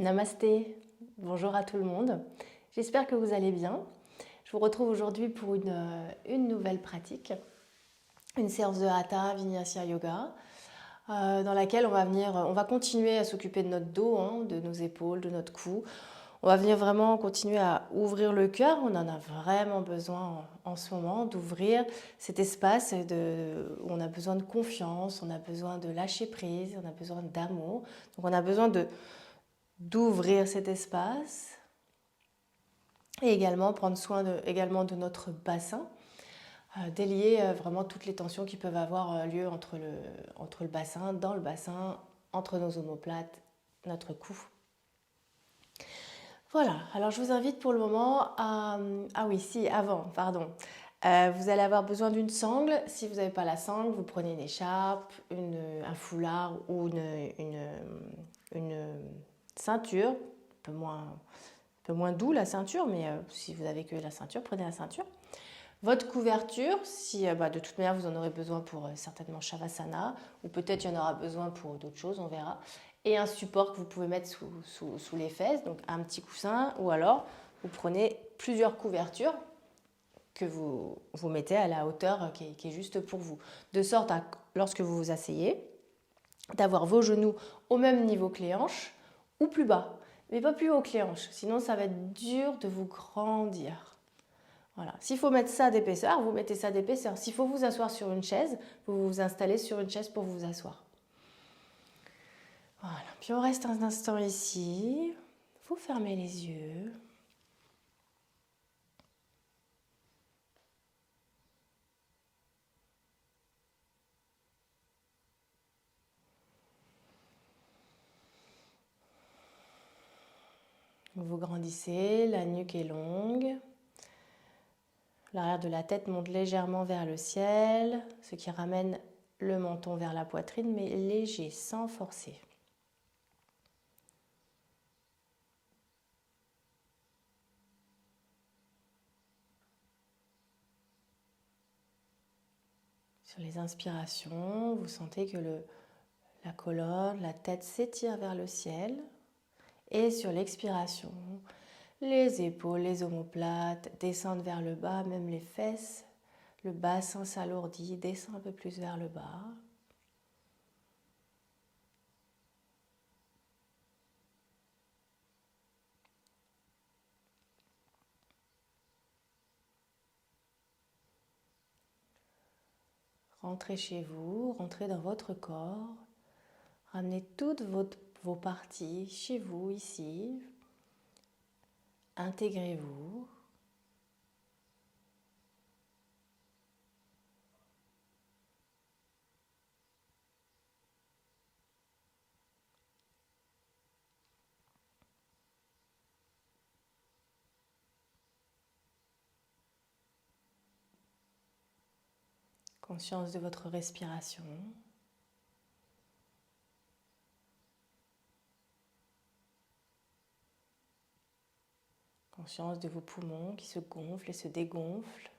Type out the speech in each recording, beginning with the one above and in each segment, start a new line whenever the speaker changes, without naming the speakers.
Namasté, bonjour à tout le monde. J'espère que vous allez bien. Je vous retrouve aujourd'hui pour une nouvelle pratique, une séance de Hatha Vinyasa Yoga, dans laquelle on va continuer à s'occuper de notre dos, de nos épaules, de notre cou. On va venir vraiment continuer à ouvrir le cœur. On en a vraiment besoin en ce moment d'ouvrir cet espace où on a besoin de confiance, on a besoin de lâcher prise, on a besoin d'amour. Donc on a besoin d'ouvrir cet espace et également prendre soin également de notre bassin, délier vraiment toutes les tensions qui peuvent avoir lieu entre le bassin, dans le bassin, entre nos omoplates, notre cou. Voilà, alors je vous invite pour le moment à... Ah oui, si, avant, pardon. Vous allez avoir besoin d'une sangle. Si vous n'avez pas la sangle, vous prenez une écharpe, un foulard ou une ceinture, un peu moins doux la ceinture, mais si vous n'avez que la ceinture, prenez la ceinture. Votre couverture, si de toute manière vous en aurez besoin pour certainement Shavasana, ou peut-être il y en aura besoin pour d'autres choses, on verra. Et un support que vous pouvez mettre sous les fesses, donc un petit coussin, ou alors vous prenez plusieurs couvertures que vous mettez à la hauteur qui est juste pour vous. De sorte à, lorsque vous vous asseyez, d'avoir vos genoux au même niveau que les hanches, ou plus bas, mais pas plus haut que les hanches, sinon ça va être dur de vous grandir. Voilà. S'il faut mettre ça d'épaisseur, vous mettez ça d'épaisseur. S'il faut vous asseoir sur une chaise, vous vous installez sur une chaise pour vous asseoir. Voilà. Puis on reste un instant ici. Vous fermez les yeux. Vous grandissez, la nuque est longue. L'arrière de la tête monte légèrement vers le ciel, ce qui ramène le menton vers la poitrine, mais léger, sans forcer. Sur les inspirations, vous sentez que la colonne, la tête s'étire vers le ciel. Et sur l'expiration, les épaules, les omoplates descendent vers le bas, même les fesses. Le bassin s'alourdit, descend un peu plus vers le bas. Rentrez chez vous, rentrez dans votre corps. Ramenez toutes vos parties chez vous, ici. Intégrez-vous. Conscience de votre respiration. Conscience de vos poumons qui se gonflent et se dégonflent.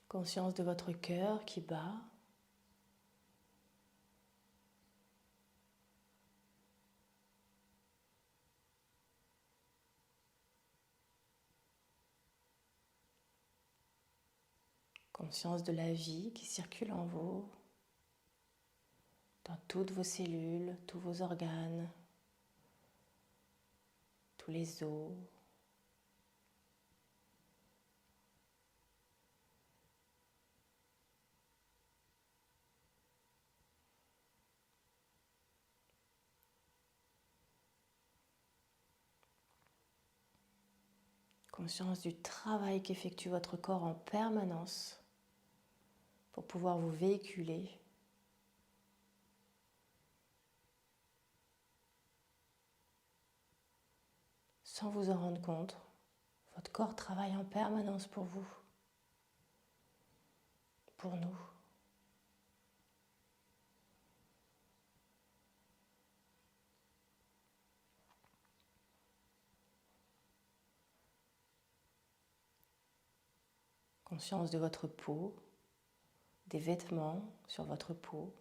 Conscience de votre cœur qui bat. Conscience de la vie qui circule en vous, dans toutes vos cellules, tous vos organes, tous les os. Conscience du travail qu'effectue votre corps en permanence pour pouvoir vous véhiculer. Sans vous en rendre compte, votre corps travaille en permanence pour vous, pour nous. Conscience de votre peau, des vêtements sur votre peau.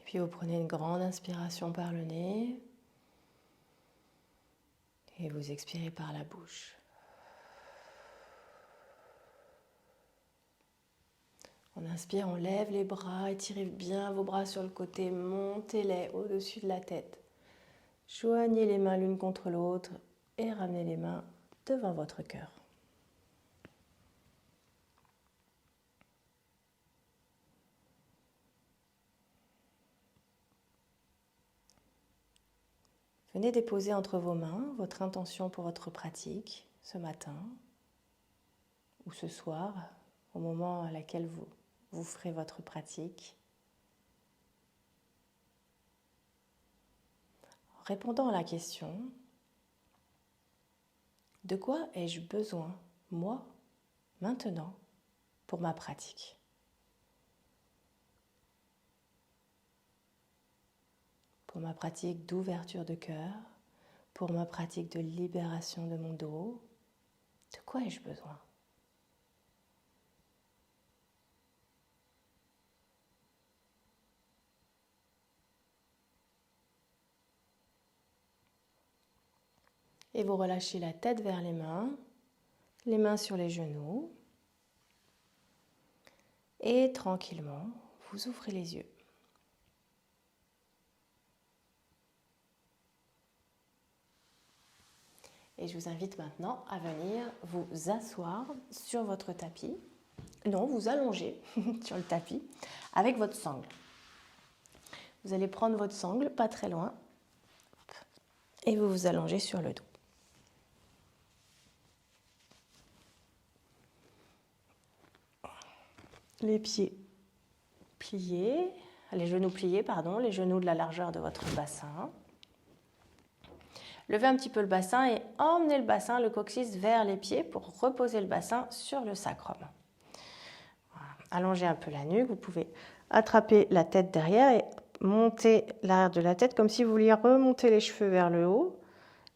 Puis vous prenez une grande inspiration par le nez et vous expirez par la bouche. On inspire, on lève les bras, étirez bien vos bras sur le côté, montez-les au-dessus de la tête. Joignez les mains l'une contre l'autre et ramenez les mains devant votre cœur. Venez déposer entre vos mains votre intention pour votre pratique ce matin ou ce soir, au moment à laquelle vous ferez votre pratique. En répondant à la question, de quoi ai-je besoin, moi, maintenant, pour ma pratique ? Pour ma pratique d'ouverture de cœur, pour ma pratique de libération de mon dos, de quoi ai-je besoin ? Et vous relâchez la tête vers les mains sur les genoux. Et tranquillement, vous ouvrez les yeux. Et je vous invite maintenant à venir vous asseoir sur votre tapis. Non, vous allonger sur le tapis avec votre sangle. Vous allez prendre votre sangle, pas très loin, et vous vous allongez sur le dos. Les pieds pliés, les genoux pliés, les genoux de la largeur de votre bassin. Levez un petit peu le bassin et emmenez le bassin, le coccyx vers les pieds pour reposer le bassin sur le sacrum. Voilà. Allongez un peu la nuque, vous pouvez attraper la tête derrière et monter l'arrière de la tête comme si vous vouliez remonter les cheveux vers le haut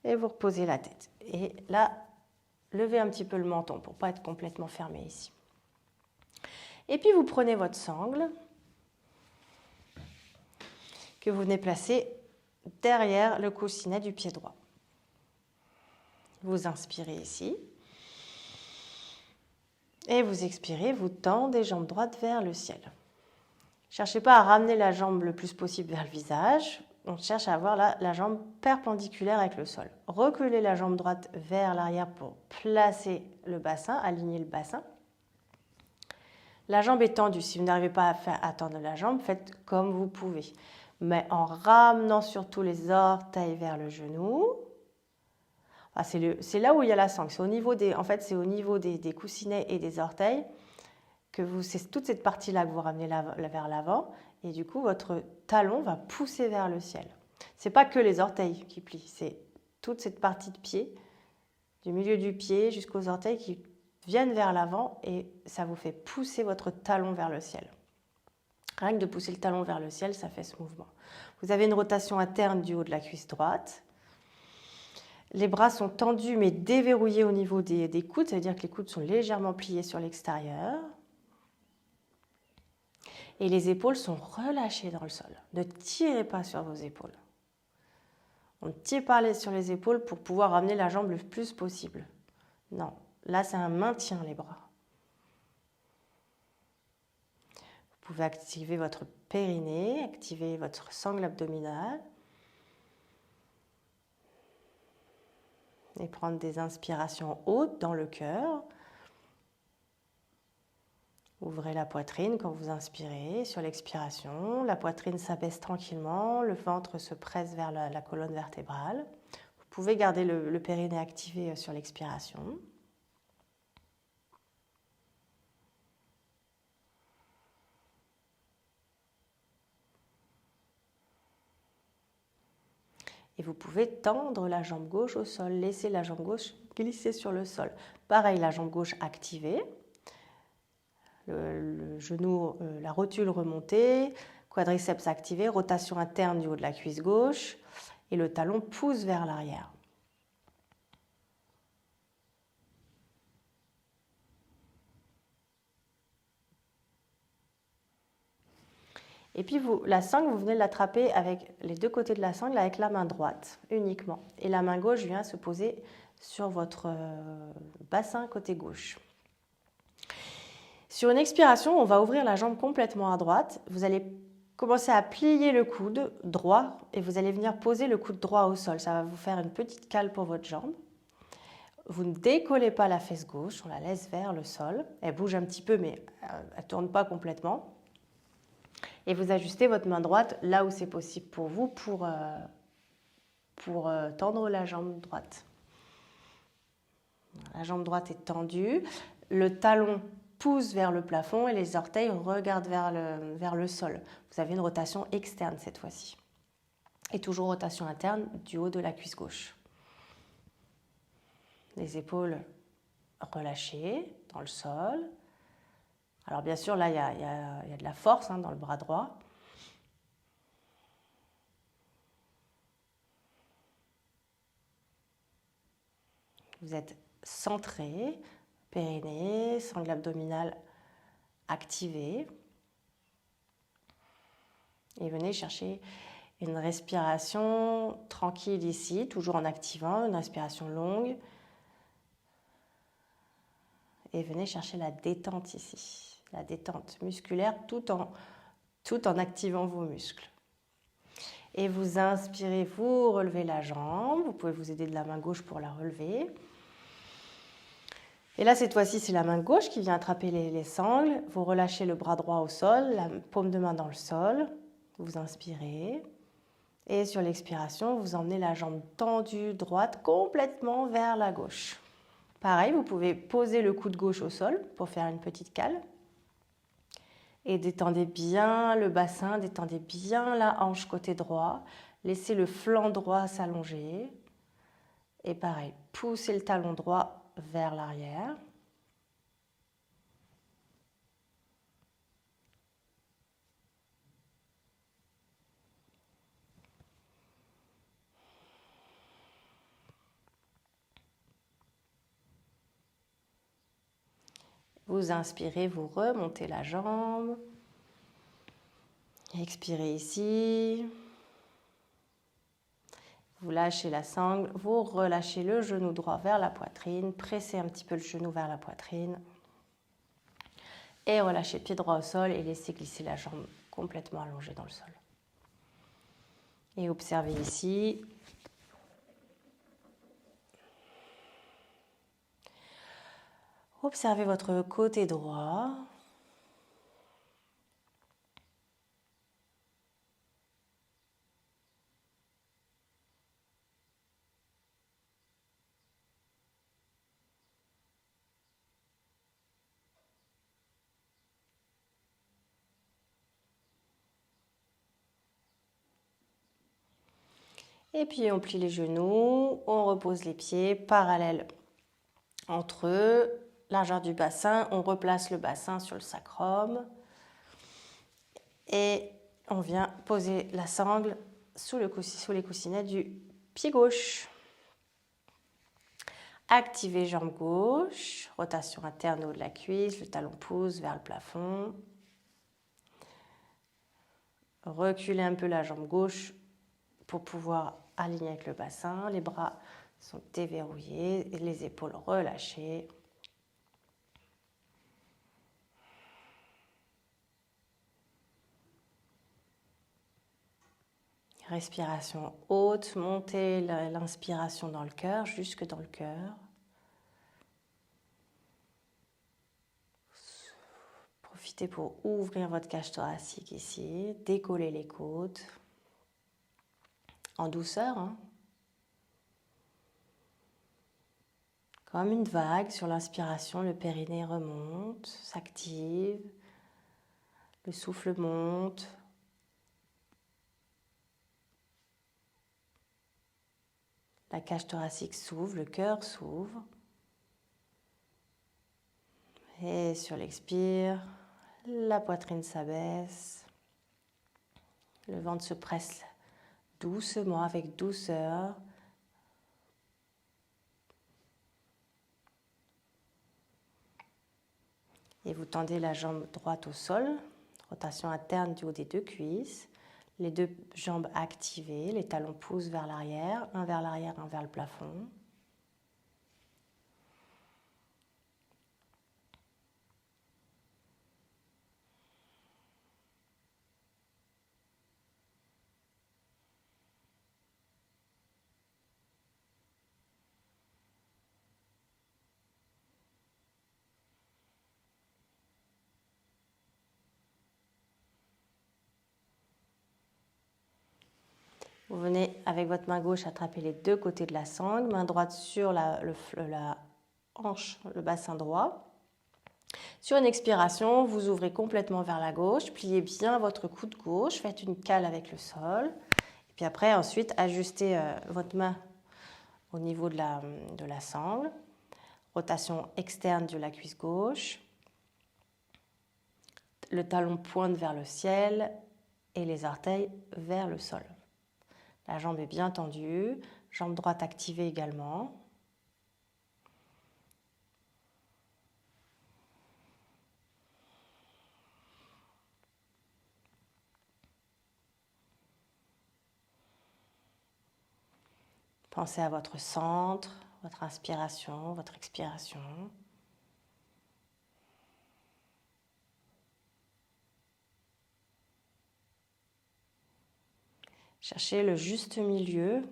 et vous reposez la tête. Et là, levez un petit peu le menton pour ne pas être complètement fermé ici. Et puis vous prenez votre sangle que vous venez placer derrière le coussinet du pied droit. Vous inspirez ici et vous expirez, vous tendez jambes droites vers le ciel. Cherchez pas à ramener la jambe le plus possible vers le visage, on cherche à avoir la jambe perpendiculaire avec le sol. Reculez la jambe droite vers l'arrière pour placer le bassin, aligner le bassin. La jambe est tendue, si vous n'arrivez pas à tendre la jambe, faites comme vous pouvez. Mais en ramenant surtout les orteils vers le genou. C'est là où il y a la sangle. C'est au niveau des coussinets et des orteils que c'est toute cette partie-là que vous ramenez vers l'avant. Et du coup, votre talon va pousser vers le ciel. Ce n'est pas que les orteils qui plient, c'est toute cette partie de pied du milieu du pied jusqu'aux orteils qui viennent vers l'avant et ça vous fait pousser votre talon vers le ciel. Rien que de pousser le talon vers le ciel, ça fait ce mouvement. Vous avez une rotation interne du haut de la cuisse droite. Les bras sont tendus mais déverrouillés au niveau des coudes, ça veut dire que les coudes sont légèrement pliés sur l'extérieur. Et les épaules sont relâchées dans le sol. Ne tirez pas sur vos épaules. On ne tire pas sur les épaules pour pouvoir ramener la jambe le plus possible. Non, là c'est un maintien les bras. Vous pouvez activer votre périnée, activer votre sangle abdominale. Et prendre des inspirations hautes dans le cœur. Ouvrez la poitrine quand vous inspirez. Sur l'expiration, la poitrine s'abaisse tranquillement, le ventre se presse vers la colonne vertébrale. Vous pouvez garder le périnée activé sur l'expiration. Et vous pouvez tendre la jambe gauche au sol, laisser la jambe gauche glisser sur le sol. Pareil, la jambe gauche activée, le genou, la rotule remontée, quadriceps activé, rotation interne du haut de la cuisse gauche et le talon pousse vers l'arrière. Et puis la sangle, vous venez de l'attraper avec les deux côtés de la sangle avec la main droite uniquement. Et la main gauche vient se poser sur votre bassin côté gauche. Sur une expiration, on va ouvrir la jambe complètement à droite. Vous allez commencer à plier le coude droit et vous allez venir poser le coude droit au sol. Ça va vous faire une petite cale pour votre jambe. Vous ne décollez pas la fesse gauche, on la laisse vers le sol. Elle bouge un petit peu mais elle ne tourne pas complètement. Et vous ajustez votre main droite là où c'est possible pour vous pour tendre la jambe droite. La jambe droite est tendue, le talon pousse vers le plafond et les orteils regardent vers le sol. Vous avez une rotation externe cette fois-ci. Et toujours rotation interne du haut de la cuisse gauche. Les épaules relâchées dans le sol. Alors bien sûr, là, il y a de la force dans le bras droit. Vous êtes centré, périnée, sangle abdominale activée. Et venez chercher une respiration tranquille ici, toujours en activant, une respiration longue. Et venez chercher la détente ici. La détente musculaire tout en activant vos muscles. Et vous inspirez, vous relevez la jambe. Vous pouvez vous aider de la main gauche pour la relever. Et là, cette fois-ci, c'est la main gauche qui vient attraper les sangles. Vous relâchez le bras droit au sol, la paume de main dans le sol. Vous inspirez. Et sur l'expiration, vous emmenez la jambe tendue droite complètement vers la gauche. Pareil, vous pouvez poser le coude gauche au sol pour faire une petite cale. Et détendez bien le bassin, détendez bien la hanche côté droit. Laissez le flanc droit s'allonger. Et pareil, poussez le talon droit vers l'arrière. Vous inspirez, vous remontez la jambe. Expirez ici. Vous lâchez la sangle, vous relâchez le genou droit vers la poitrine, pressez un petit peu le genou vers la poitrine. Et relâchez le pied droit au sol et laissez glisser la jambe complètement allongée dans le sol. Et observez ici. Observez votre côté droit. Et puis on plie les genoux, on repose les pieds parallèles entre eux, largeur du bassin, on replace le bassin sur le sacrum et on vient poser la sangle sous les coussinets du pied gauche. Activez jambe gauche, rotation interne au haut de la cuisse, le talon pousse vers le plafond. Reculez un peu la jambe gauche pour pouvoir aligner avec le bassin. Les bras sont déverrouillés et les épaules relâchées. Respiration haute, montez l'inspiration dans le cœur, jusque dans le cœur. Profitez pour ouvrir votre cage thoracique ici, décoller les côtes. En douceur, hein. Comme une vague sur l'inspiration, le périnée remonte, s'active, le souffle monte. La cage thoracique s'ouvre, le cœur s'ouvre. Et sur l'expire, la poitrine s'abaisse. Le ventre se presse doucement, avec douceur. Et vous tendez la jambe droite au sol, rotation interne du haut des deux cuisses. Les deux jambes activées, les talons poussent vers l'arrière, un vers le plafond. Vous venez avec votre main gauche attraper les deux côtés de la sangle, main droite sur la hanche, le bassin droit. Sur une expiration, vous ouvrez complètement vers la gauche, pliez bien votre coude gauche, faites une cale avec le sol. Et puis après, ensuite, ajustez votre main au niveau de la sangle. Rotation externe de la cuisse gauche. Le talon pointe vers le ciel et les orteils vers le sol. La jambe est bien tendue, jambe droite activée également. Pensez à votre centre, votre inspiration, votre expiration. Cherchez le juste milieu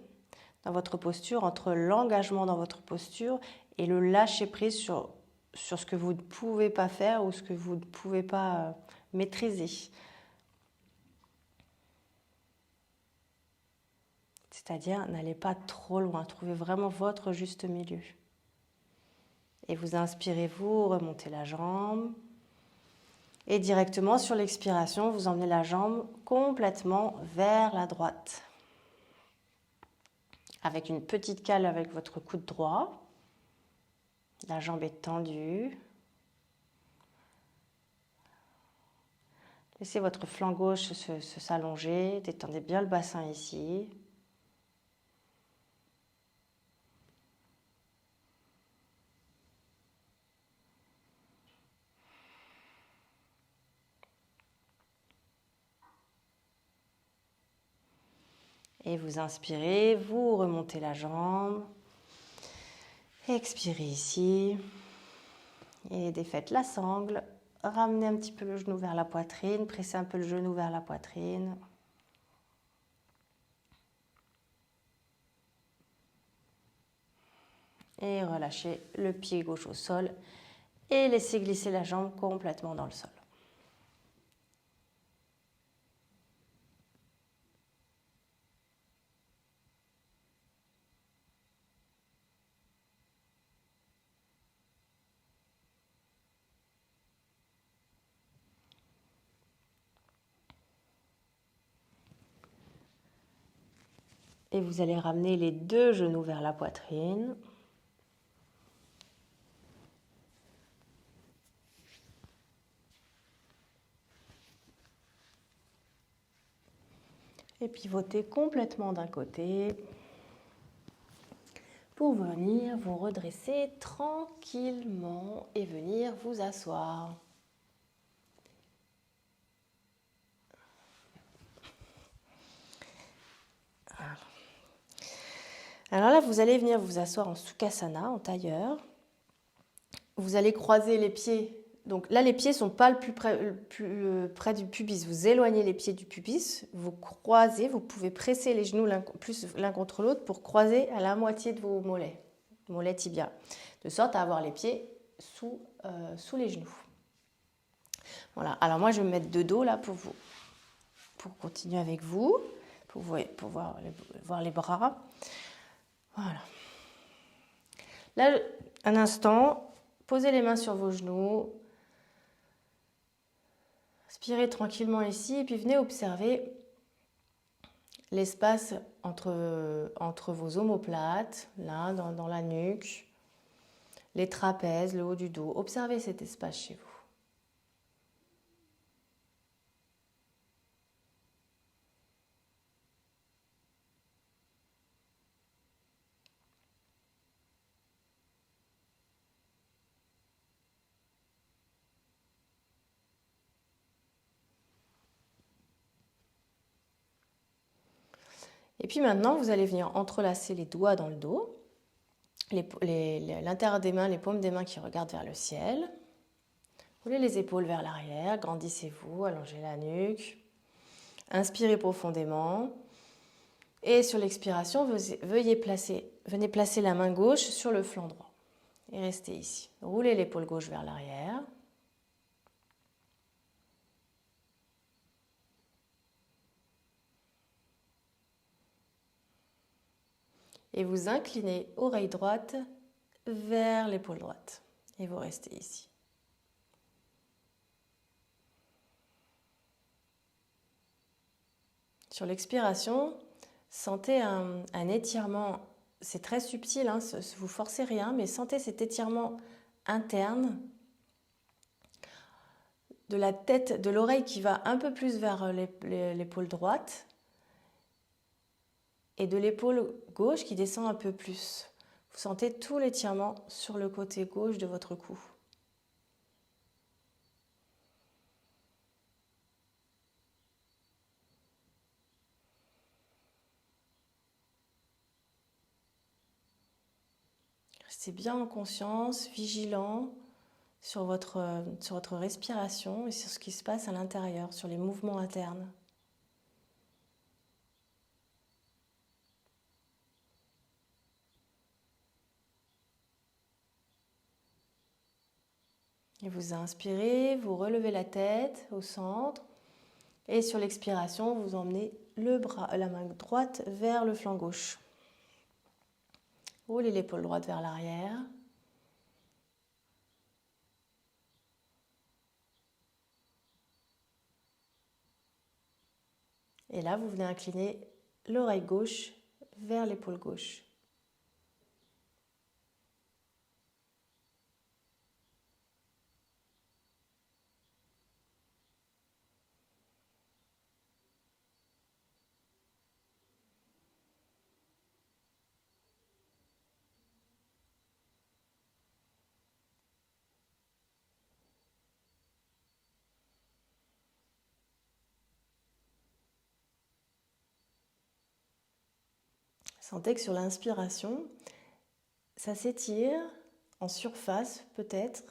dans votre posture, entre l'engagement dans votre posture et le lâcher-prise sur ce que vous ne pouvez pas faire ou ce que vous ne pouvez pas maîtriser. C'est-à-dire, n'allez pas trop loin, trouvez vraiment votre juste milieu. Et vous inspirez, vous remontez la jambe. Et directement sur l'expiration, vous emmenez la jambe complètement vers la droite. Avec une petite cale avec votre coude droit. La jambe est tendue. Laissez votre flanc gauche s'allonger. Détendez bien le bassin ici. Et vous inspirez, vous remontez la jambe. Expirez ici. Et défaites la sangle. Ramenez un petit peu le genou vers la poitrine. Pressez un peu le genou vers la poitrine. Et relâchez le pied gauche au sol. Et laissez glisser la jambe complètement dans le sol. Et vous allez ramener les deux genoux vers la poitrine. pivoter complètement d'un côté pour venir vous redresser tranquillement et venir vous asseoir. Alors là, vous allez venir vous asseoir en Sukhasana, en tailleur. Vous allez croiser les pieds. Donc là, les pieds ne sont pas le plus près du pubis. Vous éloignez les pieds du pubis, vous croisez, vous pouvez presser les genoux l'un contre l'autre pour croiser à la moitié de vos mollets tibia, de sorte à avoir les pieds sous les genoux. Voilà. Alors moi, je vais me mettre de dos là pour continuer avec vous, pour voir les bras. Voilà. Là, un instant, posez les mains sur vos genoux. Inspirez tranquillement ici et puis venez observer l'espace entre vos omoplates, là, dans la nuque, les trapèzes, le haut du dos. Observez cet espace chez vous. Et puis maintenant, vous allez venir entrelacer les doigts dans le dos, l'intérieur des mains, les paumes des mains qui regardent vers le ciel. Roulez les épaules vers l'arrière, grandissez-vous, allongez la nuque. Inspirez profondément. Et sur l'expiration, venez placer la main gauche sur le flanc droit. Et restez ici. Roulez l'épaule gauche vers l'arrière. Et vous inclinez oreille droite vers l'épaule droite. Et vous restez ici. Sur l'expiration, sentez un étirement. C'est très subtil, hein, vous forcez rien, mais sentez cet étirement interne de la tête, de l'oreille qui va un peu plus vers l'épaule droite et de l'épaule gauche qui descend un peu plus. Vous sentez tout l'étirement sur le côté gauche de votre cou. Restez bien en conscience, vigilant sur votre respiration et sur ce qui se passe à l'intérieur, sur les mouvements internes. Et vous inspirez, vous relevez la tête au centre et sur l'expiration, vous emmenez la main droite vers le flanc gauche. Roulez l'épaule droite vers l'arrière. Et là, vous venez incliner l'oreille gauche vers l'épaule gauche. Sentez que sur l'inspiration, ça s'étire en surface peut-être,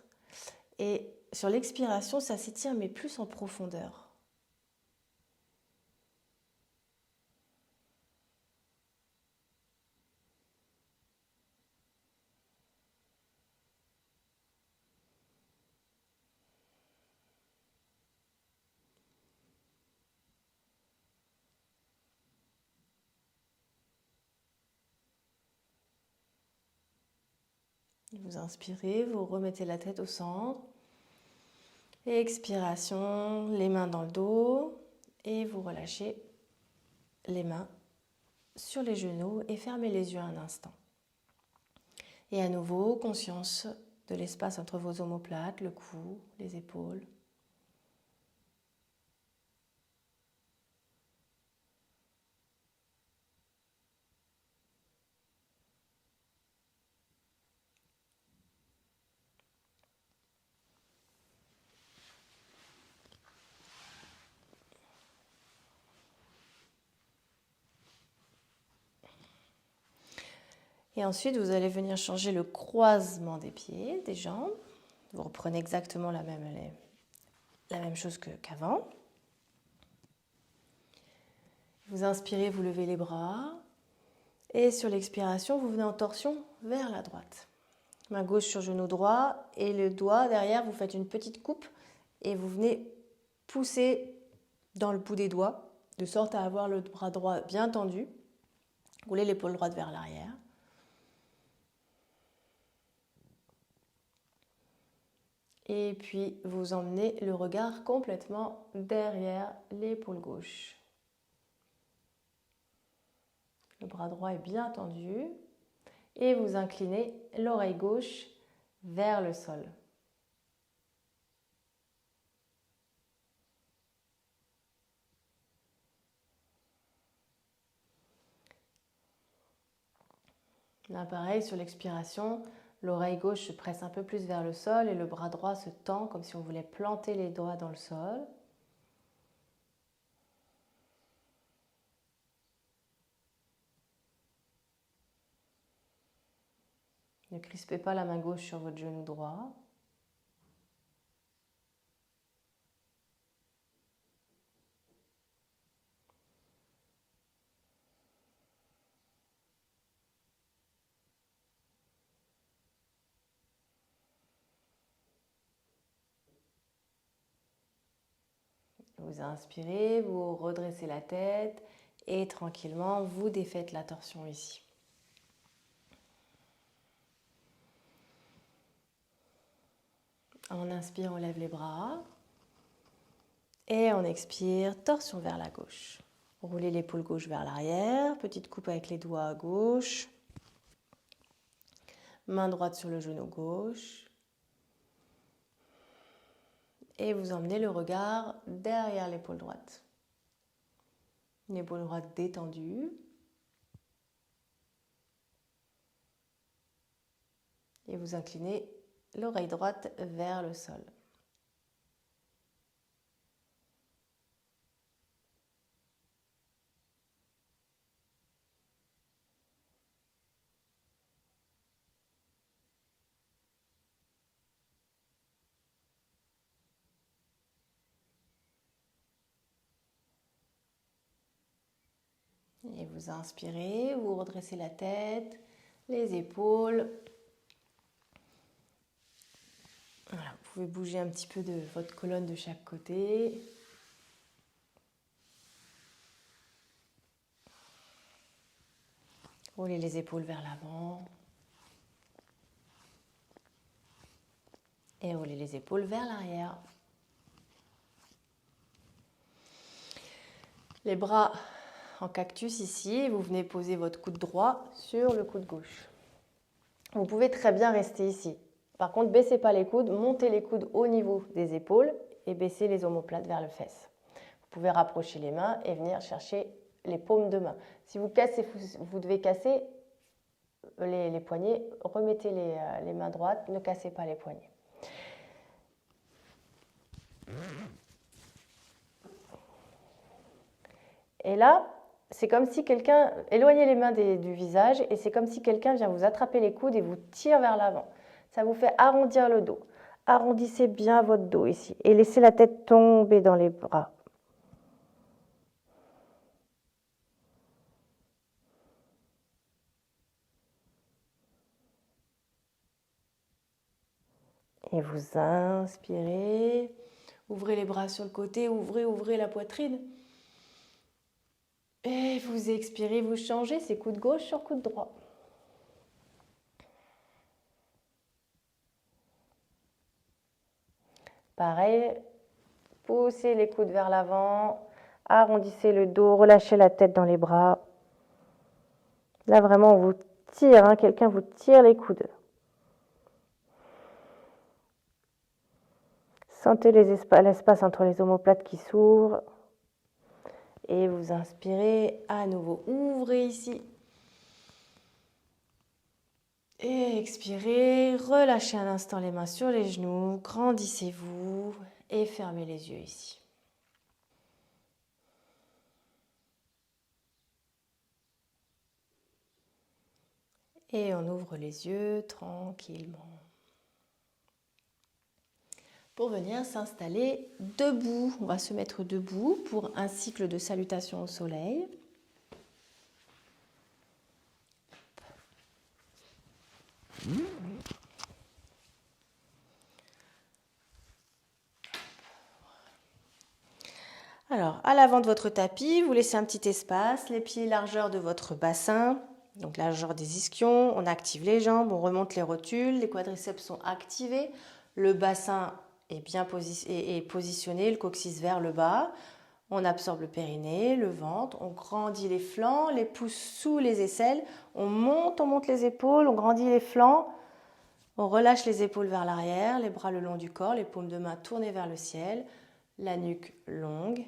et sur l'expiration, ça s'étire mais plus en profondeur. Vous inspirez, vous remettez la tête au centre. Et expiration, les mains dans le dos. Et vous relâchez les mains sur les genoux et fermez les yeux un instant. Et à nouveau, conscience de l'espace entre vos omoplates, le cou, les épaules. Et ensuite, vous allez venir changer le croisement des pieds, des jambes. Vous reprenez exactement la même chose qu'avant. Vous inspirez, vous levez les bras. Et sur l'expiration, vous venez en torsion vers la droite. Main gauche sur genou droit et le doigt derrière, vous faites une petite coupe et vous venez pousser dans le bout des doigts de sorte à avoir le bras droit bien tendu. Roulez l'épaule droite vers l'arrière. Et puis vous emmenez le regard complètement derrière l'épaule gauche. Le bras droit est bien tendu et vous inclinez l'oreille gauche vers le sol. Là, pareil, sur l'expiration, l'oreille gauche se presse un peu plus vers le sol et le bras droit se tend comme si on voulait planter les doigts dans le sol. Ne crispez pas la main gauche sur votre genou droit. Vous inspirez, vous redressez la tête et tranquillement, vous défaites la torsion ici. On inspire, on lève les bras. Et on expire, torsion vers la gauche. Roulez l'épaule gauche vers l'arrière, petite coupe avec les doigts à gauche. Main droite sur le genou gauche. Et vous emmenez le regard derrière l'épaule droite. L'épaule droite détendue. Et vous inclinez l'oreille droite vers le sol. Et vous inspirez, vous redressez la tête, les épaules. Voilà, vous pouvez bouger un petit peu de votre colonne de chaque côté. Roulez les épaules vers l'avant. Et roulez les épaules vers l'arrière. Les bras en cactus ici, vous venez poser votre coude droit sur le coude gauche. Vous pouvez très bien rester ici. Par contre, baissez pas les coudes, montez les coudes au niveau des épaules et baissez les omoplates vers le fesse. Vous pouvez rapprocher les mains et venir chercher les paumes de main. Si vous cassez, vous devez casser les poignets, remettez les mains droites, ne cassez pas les poignets. Et là, c'est comme si quelqu'un, éloignez les mains du visage et c'est comme si quelqu'un vient vous attraper les coudes et vous tire vers l'avant. Ça vous fait arrondir le dos. Arrondissez bien votre dos ici et laissez la tête tomber dans les bras. Et vous inspirez, ouvrez les bras sur le côté, ouvrez la poitrine. Et vous expirez, vous changez, c'est coude gauche sur coude droit. Pareil, poussez les coudes vers l'avant, arrondissez le dos, relâchez la tête dans les bras. Là vraiment on vous tire, hein, quelqu'un vous tire les coudes. Sentez l'espace entre les omoplates qui s'ouvrent. Et vous inspirez à nouveau. Ouvrez ici. Et expirez. Relâchez un instant les mains sur les genoux. Grandissez-vous. Et fermez les yeux ici. Et on ouvre les yeux tranquillement. Pour venir s'installer debout, on va se mettre debout pour un cycle de salutation au soleil. Alors, à l'avant de votre tapis, vous laissez un petit espace, les pieds largeur de votre bassin, donc largeur des ischions, on active les jambes, on remonte les rotules, les quadriceps sont activés, le bassin est bien positionné, le coccyx vers le bas, on absorbe le périnée, le ventre, on grandit les flancs, les pouces sous les aisselles, on monte les épaules, on grandit les flancs, on relâche les épaules vers l'arrière, les bras le long du corps, les paumes de main tournées vers le ciel, la nuque longue.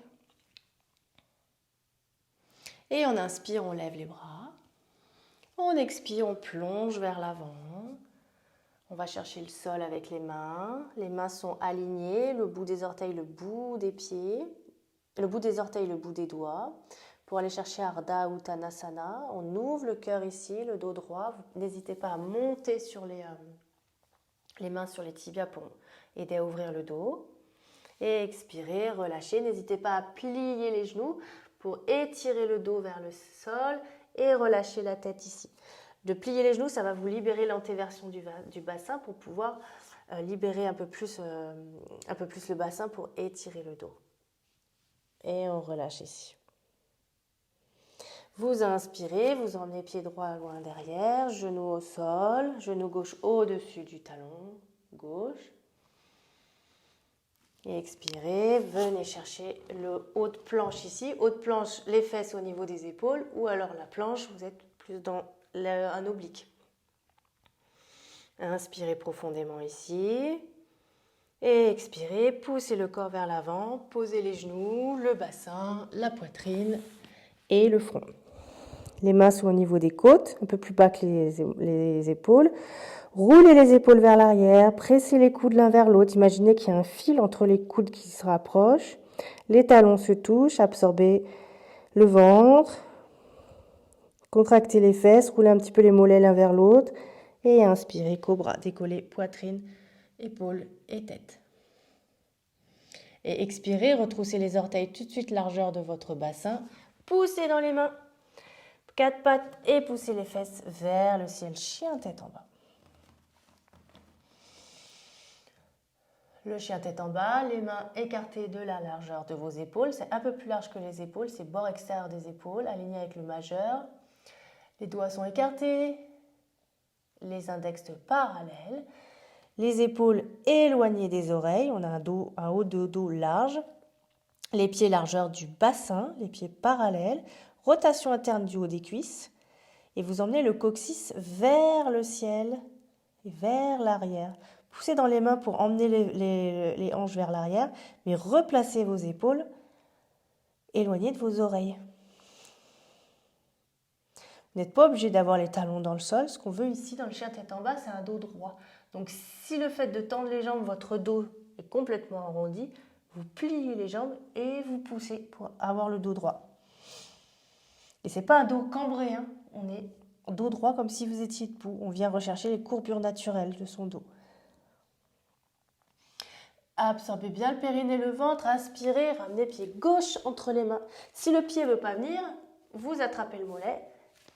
Et on inspire, on lève les bras. On expire, on plonge vers l'avant. On va chercher le sol avec les mains. Les mains sont alignées, le bout des orteils, le bout des pieds. Le bout des orteils, le bout des doigts. Pour aller chercher Ardha Uttanasana, on ouvre le cœur ici, le dos droit. N'hésitez pas à monter sur les mains sur les tibias pour aider à ouvrir le dos. Et expirez, relâchez. N'hésitez pas à plier les genoux pour étirer le dos vers le sol et relâcher la tête ici. De plier les genoux, ça va vous libérer l'antéversion du bassin pour pouvoir libérer un peu plus le bassin pour étirer le dos. Et on relâche ici. Vous inspirez, vous emmenez pied droit loin derrière, genou au sol, genou gauche au-dessus du talon gauche. Et expirez, venez chercher le haut de planche ici. Haut de planche, les fesses au niveau des épaules, ou alors la planche, vous êtes plus dans un oblique. Inspirez profondément ici. Et expirez, poussez le corps vers l'avant, posez les genoux, le bassin, la poitrine et le front. Les mains sont au niveau des côtes, un peu plus bas que les épaules. Roulez les épaules vers l'arrière, pressez les coudes l'un vers l'autre. Imaginez qu'il y a un fil entre les coudes qui se rapprochent. Les talons se touchent, absorbez le ventre. Contractez les fesses, roulez un petit peu les mollets l'un vers l'autre. Et inspirez, cobra, décollez poitrine, épaules et tête. Et expirez, retroussez les orteils tout de suite largeur de votre bassin. Poussez dans les mains, 4 pattes et poussez les fesses vers le ciel, chien tête en bas. Le chien tête en bas, les mains écartées de la largeur de vos épaules. C'est un peu plus large que les épaules, c'est bord extérieur des épaules, aligné avec le majeur. Les doigts sont écartés, les index parallèles. Les épaules éloignées des oreilles, on a un haut de dos large. Les pieds largeur du bassin, les pieds parallèles. Rotation interne du haut des cuisses. Et vous emmenez le coccyx vers le ciel et vers l'arrière. Poussez dans les mains pour emmener les hanches vers l'arrière, mais replacez vos épaules éloignées de vos oreilles. Vous n'êtes pas obligé d'avoir les talons dans le sol. Ce qu'on veut ici dans le chien tête en bas, c'est un dos droit. Donc si le fait de tendre les jambes, votre dos est complètement arrondi, vous pliez les jambes et vous poussez pour avoir le dos droit. Et ce n'est pas un dos cambré, hein. On est dos droit comme si vous étiez debout. On vient rechercher les courbures naturelles de son dos. Absorbez bien le périnée, le ventre, inspirez, ramenez pied gauche entre les mains. Si le pied ne veut pas venir, vous attrapez le mollet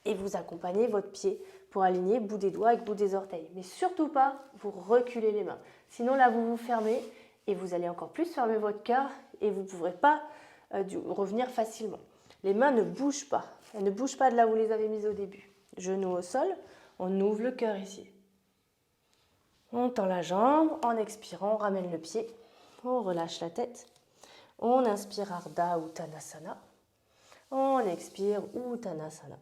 et vous accompagnez votre pied pour aligner bout des doigts avec bout des orteils. Mais surtout pas, vous reculez les mains. Sinon là, vous vous fermez et vous allez encore plus fermer votre cœur et vous ne pourrez pas revenir facilement. Les mains ne bougent pas. Elles ne bougent pas de là où vous les avez mises au début. Genoux au sol, on ouvre le cœur ici. On tend la jambe, en expirant, on ramène le pied, on relâche la tête. On inspire Ardha Uttanasana, on expire Uttanasana.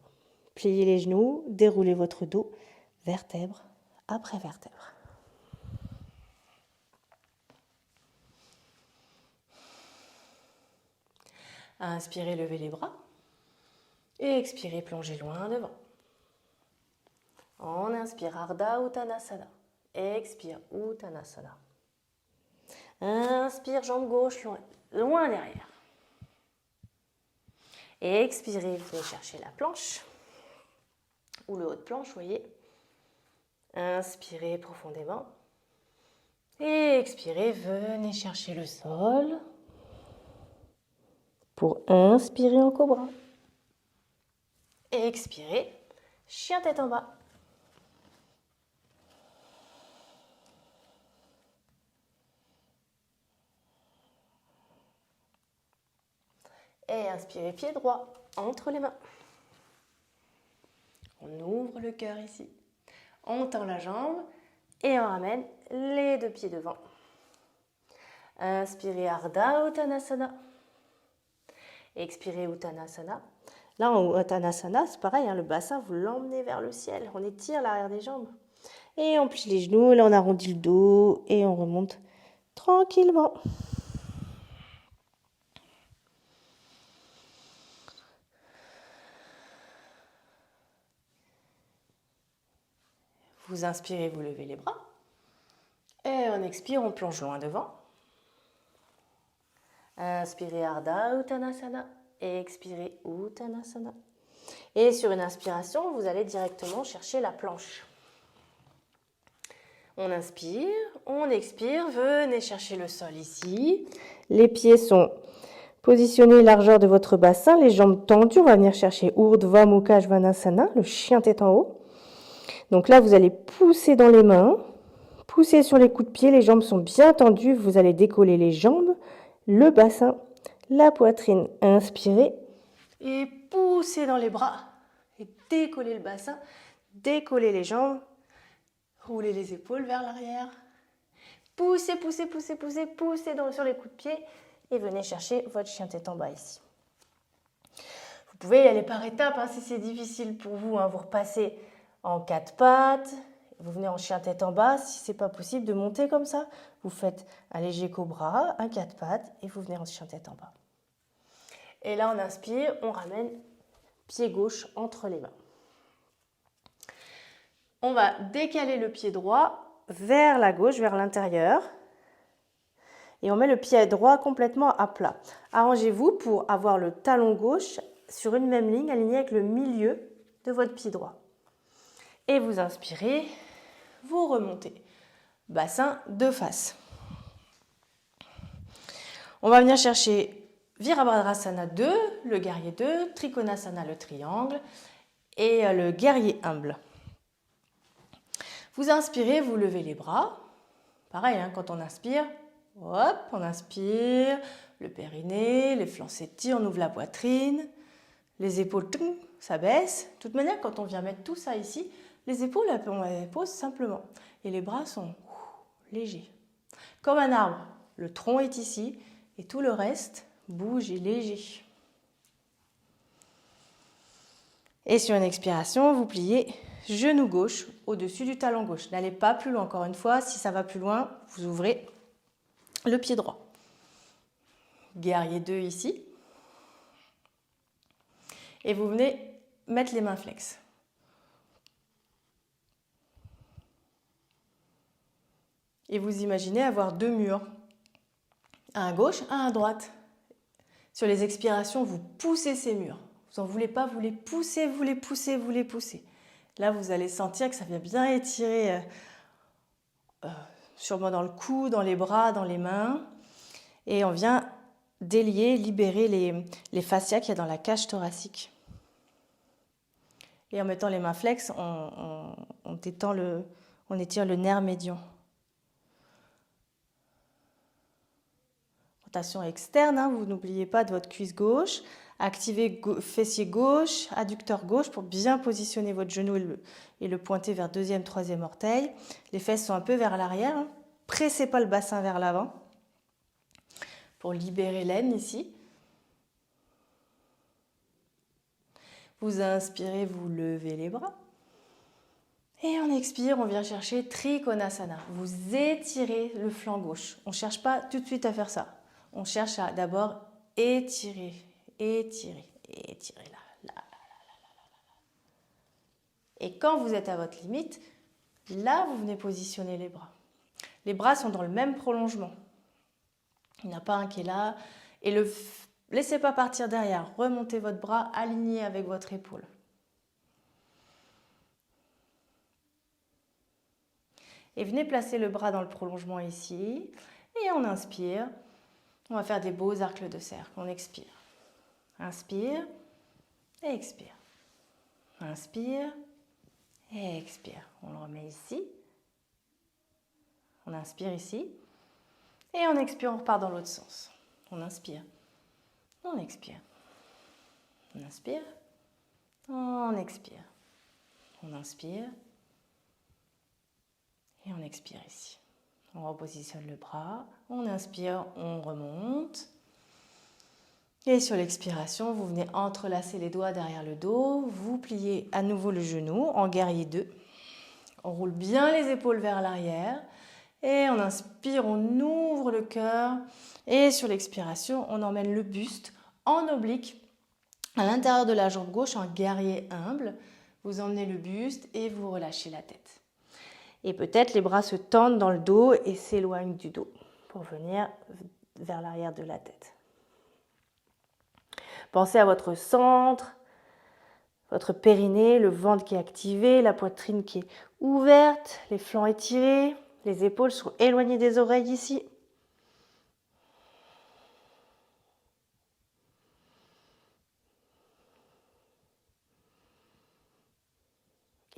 Pliez les genoux, déroulez votre dos, vertèbre après vertèbre. Inspirez, levez les bras. Et expirez, plongez loin devant. On inspire Ardha Uttanasana. Expire Uttanasana. Inspire, jambe gauche loin derrière. Et expirez, venez chercher la planche ou le haut de planche, voyez. Inspirez profondément. Et expirez, venez chercher le sol. Pour inspirer en cobra. Et expirez, chien tête en bas. Et inspirez, pied droit entre les mains. On ouvre le cœur ici. On tend la jambe et on ramène les deux pieds devant. Inspirez, Ardha Uttanasana. Expirez, Uttanasana. Là, en Uttanasana, c'est pareil, hein, le bassin, vous l'emmenez vers le ciel. On étire l'arrière des jambes. Et on plie les genoux, là on arrondit le dos et on remonte tranquillement. Vous inspirez, vous levez les bras. Et on expire, on plonge loin devant. Inspirez, Ardha Uttanasana. Et expirez, Uttanasana. Et sur une inspiration, vous allez directement chercher la planche. On inspire, on expire, venez chercher le sol ici. Les pieds sont positionnés largeur de votre bassin, les jambes tendues. On va venir chercher Urdhva Mukha Svanasana, le chien tête en haut. Donc là, vous allez pousser dans les mains, pousser sur les coups de pied, les jambes sont bien tendues. Vous allez décoller les jambes, le bassin, la poitrine. Inspirez et poussez dans les bras et décollez le bassin, décollez les jambes. Roulez les épaules vers l'arrière. Poussez, poussez, poussez, poussez, poussez sur les coups de pied et venez chercher votre chien tête en bas ici. Vous pouvez y aller par étapes hein, si c'est difficile pour vous. Hein, vous repassez en 4 pattes, vous venez en chien tête en bas. Si ce n'est pas possible de monter comme ça, vous faites un léger cobra, un 4 pattes et vous venez en chien tête en bas. Et là, on inspire, on ramène pied gauche entre les mains. On va décaler le pied droit vers la gauche, vers l'intérieur. Et on met le pied droit complètement à plat. Arrangez-vous pour avoir le talon gauche sur une même ligne, aligné avec le milieu de votre pied droit. Et vous inspirez, vous remontez. Bassin de face. On va venir chercher Virabhadrasana 2, le guerrier 2, Trikonasana, le triangle, et le guerrier humble. Vous inspirez, vous levez les bras. Pareil, hein, quand on inspire, hop, on inspire, le périnée, les flancs s'étirent, on ouvre la poitrine, les épaules, ça baisse. De toute manière, quand on vient mettre tout ça ici, les épaules, on les pose simplement. Et les bras sont légers. Comme un arbre, le tronc est ici et tout le reste bouge et est léger. Et sur une expiration, vous pliez genou gauche au-dessus du talon gauche. N'allez pas plus loin. Encore une fois, si ça va plus loin, vous ouvrez le pied droit. Guerrier 2 ici. Et vous venez mettre les mains flexes. Et vous imaginez avoir 2 murs. Un à gauche, un à droite. Sur les expirations, vous poussez ces murs. Vous n'en voulez pas, vous les poussez, vous les poussez, vous les poussez. Là, vous allez sentir que ça vient bien étirer, sûrement dans le cou, dans les bras, dans les mains. Et on vient délier, libérer les fascias qu'il y a dans la cage thoracique. Et en mettant les mains flexes, on étire le nerf médian. Rotation externe, hein, vous n'oubliez pas de votre cuisse gauche. Activez fessier gauche, adducteur gauche pour bien positionner votre genou et le pointer vers 2e, 3e orteil. Les fesses sont un peu vers l'arrière. Hein. Pressez pas le bassin vers l'avant pour libérer l'aine ici. Vous inspirez, vous levez les bras. Et on expire, on vient chercher Trikonasana. Vous étirez le flanc gauche. On ne cherche pas tout de suite à faire ça. On cherche à d'abord étirer. Étirez, étirez là. Et quand vous êtes à votre limite, là, vous venez positionner les bras. Les bras sont dans le même prolongement. Il n'y en a pas un qui est là. Et laissez pas partir derrière. Remontez votre bras aligné avec votre épaule. Et venez placer le bras dans le prolongement ici. Et on inspire. On va faire des beaux arcs de cercle. On expire. Inspire et expire. Inspire et expire. On le remet ici. On inspire ici. Et on expire, on repart dans l'autre sens. On inspire. On expire. On inspire. On expire. On inspire. Et on expire ici. On repositionne le bras. On inspire, on remonte. Et sur l'expiration, vous venez entrelacer les doigts derrière le dos. Vous pliez à nouveau le genou en guerrier 2. On roule bien les épaules vers l'arrière. Et on inspire, on ouvre le cœur. Et sur l'expiration, on emmène le buste en oblique à l'intérieur de la jambe gauche en guerrier humble. Vous emmenez le buste et vous relâchez la tête. Et peut-être les bras se tendent dans le dos et s'éloignent du dos pour venir vers l'arrière de la tête. Pensez à votre centre, votre périnée, le ventre qui est activé, la poitrine qui est ouverte, les flancs étirés, les épaules sont éloignées des oreilles ici.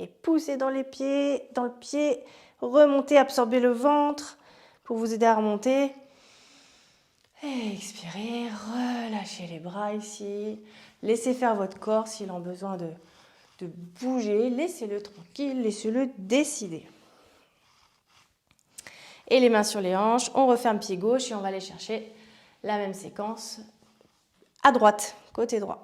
Et poussez dans les pieds, dans le pied, remontez, absorbez le ventre pour vous aider à remonter. Et expirez, relâchez les bras ici. Laissez faire votre corps s'il a besoin de bouger. Laissez-le tranquille, laissez-le décider. Et les mains sur les hanches, on referme pied gauche et on va aller chercher la même séquence à droite, côté droit.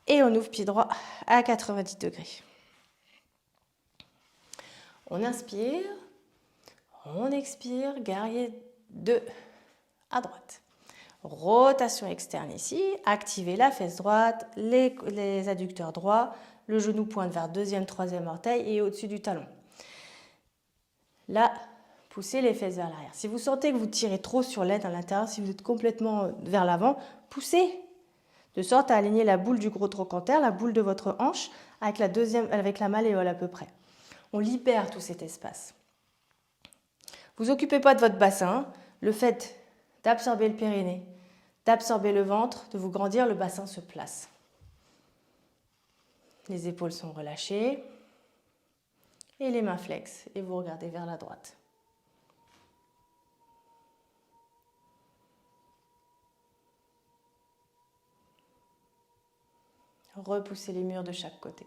Et on ouvre pied droit à 90 degrés. On inspire, on expire, guerrier 2 à droite. Rotation externe ici, activez la fesse droite, les adducteurs droits, le genou pointe vers deuxième, troisième orteil et au-dessus du talon. Là, poussez les fesses vers l'arrière. Si vous sentez que vous tirez trop sur l'aine à l'intérieur, si vous êtes complètement vers l'avant, poussez de sorte à aligner la boule du gros trochanter, la boule de votre hanche, avec la malléole à peu près. On libère tout cet espace. Vous occupez pas de votre bassin. Le fait d'absorber le périnée, d'absorber le ventre, de vous grandir, le bassin se place. Les épaules sont relâchées et les mains flexes et vous regardez vers la droite. Repoussez les murs de chaque côté.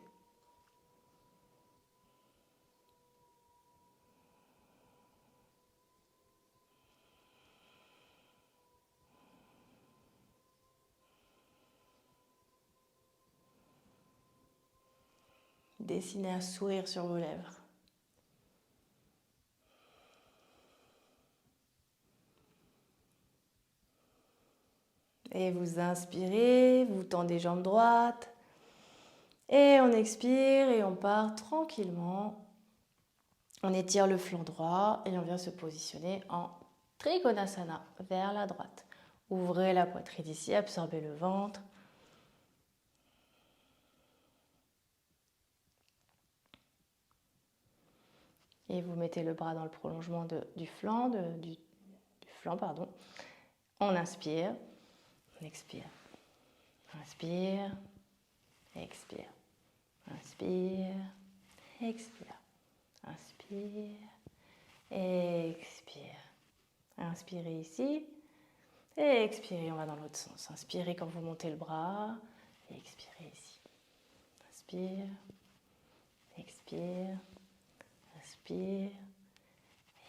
Dessinez un sourire sur vos lèvres. Et vous inspirez, vous tendez jambes droites. Et on expire et on part tranquillement. On étire le flanc droit et on vient se positionner en Trikonasana vers la droite. Ouvrez la poitrine ici, absorbez le ventre. Et vous mettez le bras dans le prolongement du flanc. On inspire, on expire. Inspire, expire. Inspire, expire. Inspire, expire. Inspirez ici et expirez, on va dans l'autre sens. Inspirez quand vous montez le bras et expirez ici. Inspire, expire. Inspire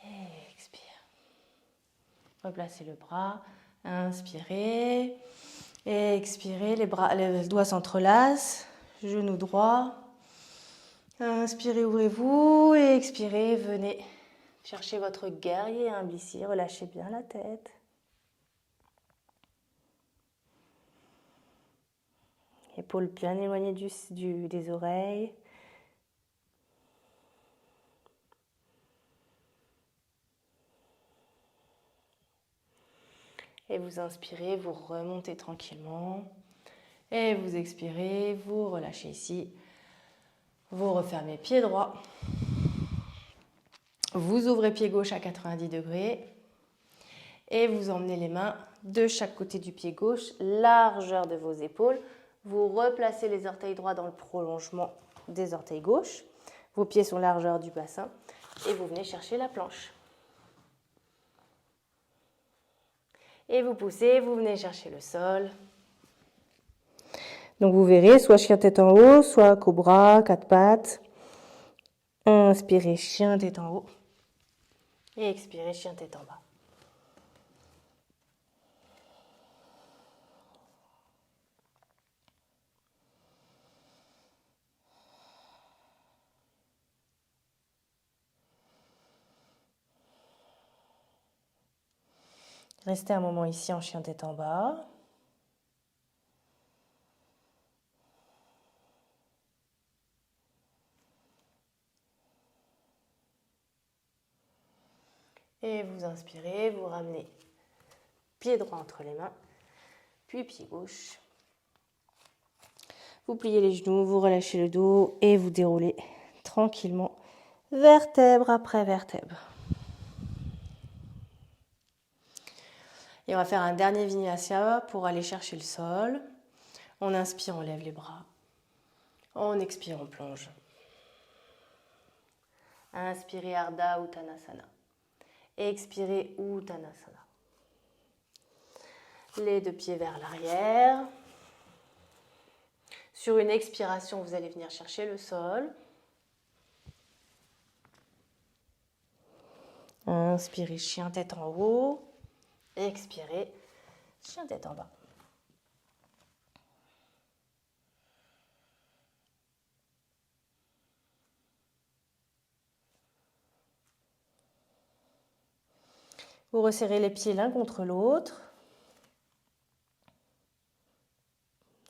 et expire. Replacez le bras. Inspirez. Et expirez. Les doigts s'entrelacent. Genou droit. Inspirez, ouvrez-vous. Et expirez. Venez chercher votre guerrier humble ici. Relâchez bien la tête. Épaules bien éloignées des oreilles. Et vous inspirez, vous remontez tranquillement. Et vous expirez, vous relâchez ici. Vous refermez pied droit. Vous ouvrez pied gauche à 90 degrés. Et vous emmenez les mains de chaque côté du pied gauche, largeur de vos épaules. Vous replacez les orteils droits dans le prolongement des orteils gauches. Vos pieds sont largeur du bassin. Et vous venez chercher la planche. Et vous poussez, vous venez chercher le sol. Donc vous verrez, soit chien tête en haut, soit cobra, quatre pattes. Inspirez, chien tête en haut. Et expirez, chien tête en bas. Restez un moment ici en chien tête en bas. Et vous inspirez, vous ramenez pied droit entre les mains, puis pied gauche. Vous pliez les genoux, vous relâchez le dos et vous déroulez tranquillement, vertèbre après vertèbre. Et on va faire un dernier vinyasa pour aller chercher le sol. On inspire, on lève les bras. On expire, on plonge. Inspirez Ardha Uttanasana. Expirez Uttanasana. Les deux pieds vers l'arrière. Sur une expiration, vous allez venir chercher le sol. Inspirez, chien tête en haut. Expirez, chien tête en bas. Vous resserrez les pieds l'un contre l'autre.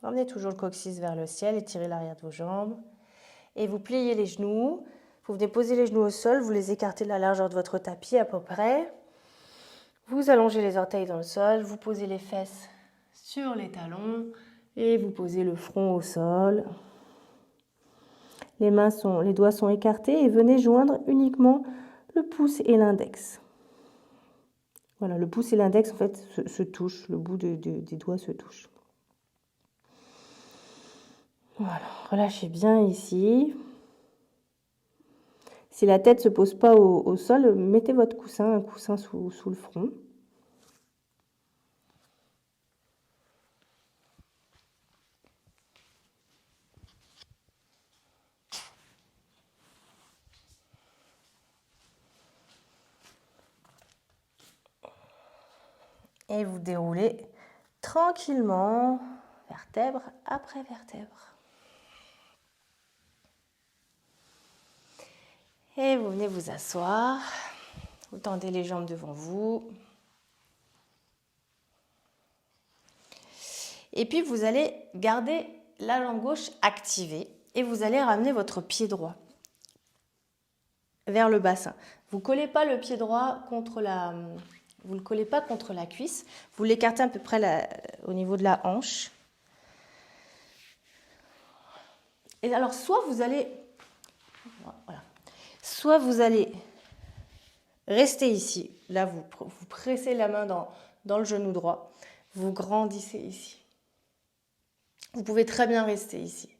Emmenez toujours le coccyx vers le ciel, étirez l'arrière de vos jambes. Et vous pliez les genoux. Vous venez poser les genoux au sol, vous les écartez de la largeur de votre tapis à peu près. Vous allongez les orteils dans le sol, vous posez les fesses sur les talons et vous posez le front au sol. Les doigts sont écartés et venez joindre uniquement le pouce et l'index. Voilà, le pouce et l'index en fait se touchent, le bout des doigts se touchent. Voilà, relâchez bien ici. Si la tête ne se pose pas au sol, mettez votre coussin, un coussin sous le front. Et vous déroulez tranquillement, vertèbre après vertèbre. Et vous venez vous asseoir. Vous tendez les jambes devant vous. Et puis vous allez garder la jambe gauche activée et vous allez ramener votre pied droit vers le bassin. Vous ne collez pas le pied droit contre vous le collez pas contre la cuisse. Vous l'écartez à peu près au niveau de la hanche. Et alors soit vous allez rester ici. Là, vous pressez la main dans le genou droit. Vous grandissez ici. Vous pouvez très bien rester ici.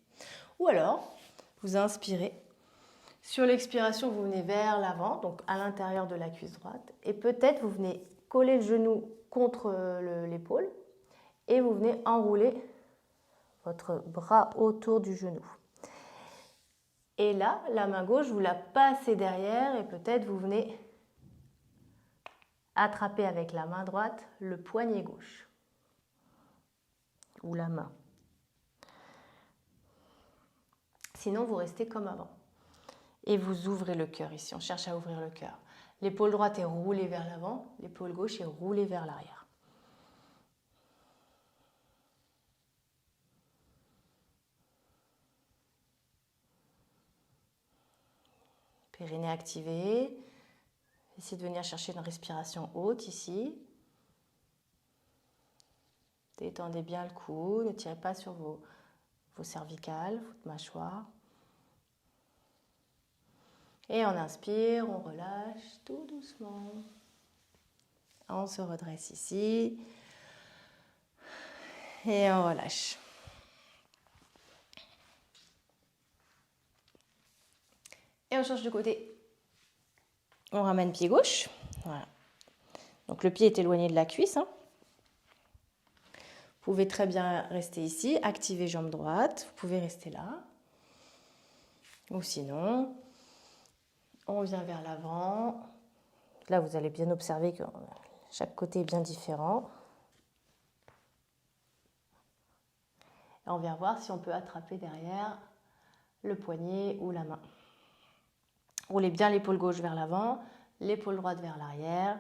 Ou alors, vous inspirez. Sur l'expiration, vous venez vers l'avant, donc à l'intérieur de la cuisse droite. Et peut-être, vous venez coller le genou contre l'épaule. Et vous venez enrouler votre bras autour du genou. Et là, la main gauche, vous la passez derrière et peut-être vous venez attraper avec la main droite le poignet gauche ou la main. Sinon, vous restez comme avant. Et vous ouvrez le cœur ici, on cherche à ouvrir le cœur. L'épaule droite est roulée vers l'avant, l'épaule gauche est roulée vers l'arrière. Périnée activé. Essayez de venir chercher une respiration haute ici. Détendez bien le cou, ne tirez pas sur vos cervicales, votre mâchoire. Et on inspire, on relâche tout doucement. On se redresse ici. Et on relâche. Et on change de côté. On ramène pied gauche. Voilà. Donc le pied est éloigné de la cuisse. Vous pouvez très bien rester ici. Activez jambe droite. Vous pouvez rester là. Ou sinon, on vient vers l'avant. Là, vous allez bien observer que chaque côté est bien différent. Et on vient voir si on peut attraper derrière le poignet ou la main. Roulez bien l'épaule gauche vers l'avant, l'épaule droite vers l'arrière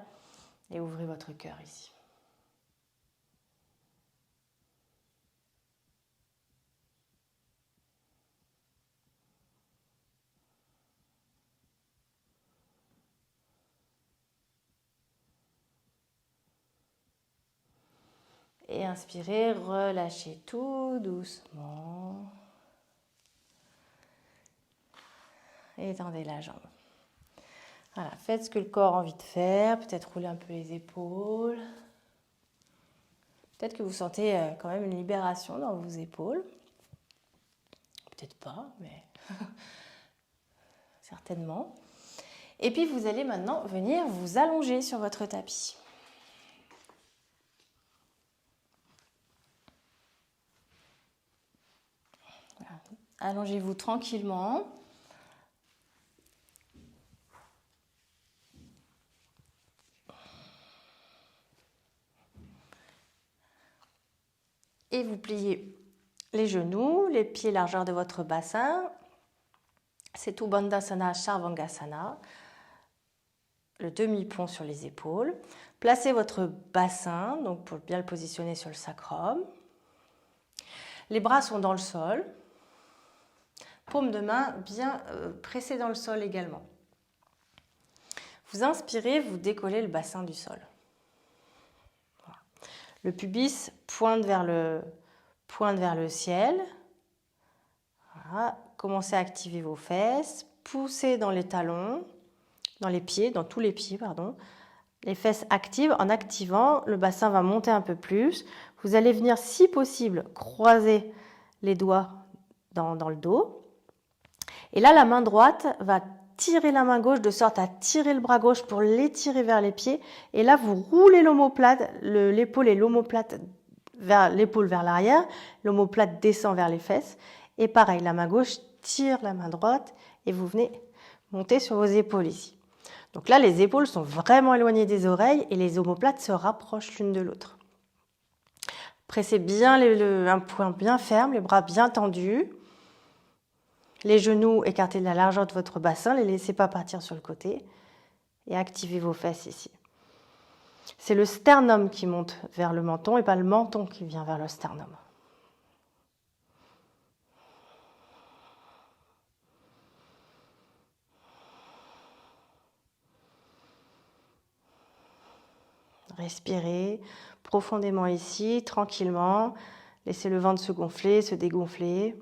et ouvrez votre cœur ici. Et inspirez, relâchez tout doucement. Étendez la jambe. Voilà, faites ce que le corps a envie de faire. Peut-être rouler un peu les épaules. Peut-être que vous sentez quand même une libération dans vos épaules. Peut-être pas, mais certainement. Et puis vous allez maintenant venir vous allonger sur votre tapis. Voilà. Allongez-vous tranquillement. Et vous pliez les genoux, les pieds largeur de votre bassin. C'est Utthana Bandhasana, Sarvangasana. Le demi-pont sur les épaules. Placez votre bassin, donc pour bien le positionner sur le sacrum. Les bras sont dans le sol. Paume de main bien pressée dans le sol également. Vous inspirez, vous décollez le bassin du sol. Voilà. Le pubis pointe vers le ciel. Voilà. Commencez à activer vos fesses. Poussez dans les talons, dans les pieds, dans tous les pieds, pardon. Les fesses activent. En activant, le bassin va monter un peu plus. Vous allez venir, si possible, croiser les doigts dans le dos. Et là, la main droite va tirer la main gauche de sorte à tirer le bras gauche pour l'étirer vers les pieds. Et là, vous roulez l'omoplate, l'épaule et l'omoplate l'épaule vers l'arrière. L'omoplate descend vers les fesses. Et pareil, la main gauche tire la main droite et vous venez monter sur vos épaules ici. Donc là, les épaules sont vraiment éloignées des oreilles et les omoplates se rapprochent l'une de l'autre. Pressez bien un point bien ferme, les bras bien tendus. Les genoux écartés de la largeur de votre bassin, ne les laissez pas partir sur le côté. Et activez vos fesses ici. C'est le sternum qui monte vers le menton et pas le menton qui vient vers le sternum. Respirez profondément ici, tranquillement. Laissez le ventre se gonfler, se dégonfler.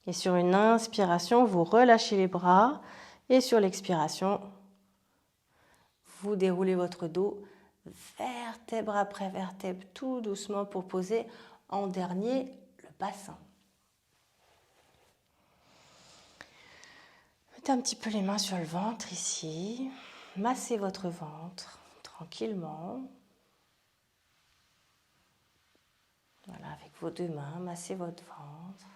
Et sur une inspiration, vous relâchez les bras. Et sur l'expiration, vous déroulez votre dos vertèbre après vertèbre, tout doucement pour poser en dernier le bassin. Mettez un petit peu les mains sur le ventre ici. Massez votre ventre tranquillement. Voilà, avec vos deux mains, massez votre ventre.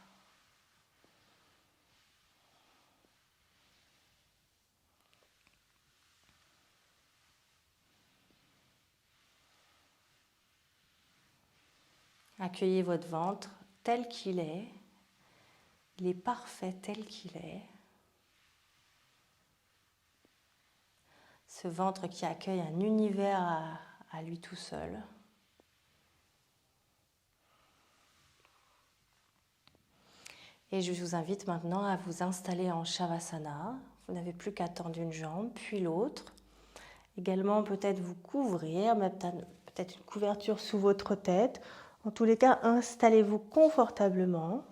Accueillez votre ventre tel qu'il est. Il est parfait tel qu'il est. Ce ventre qui accueille un univers à lui tout seul. Et je vous invite maintenant à vous installer en Shavasana. Vous n'avez plus qu'à tendre une jambe, puis l'autre. Également, peut-être vous couvrir, peut-être une couverture sous votre tête. En tous les cas, installez-vous confortablement.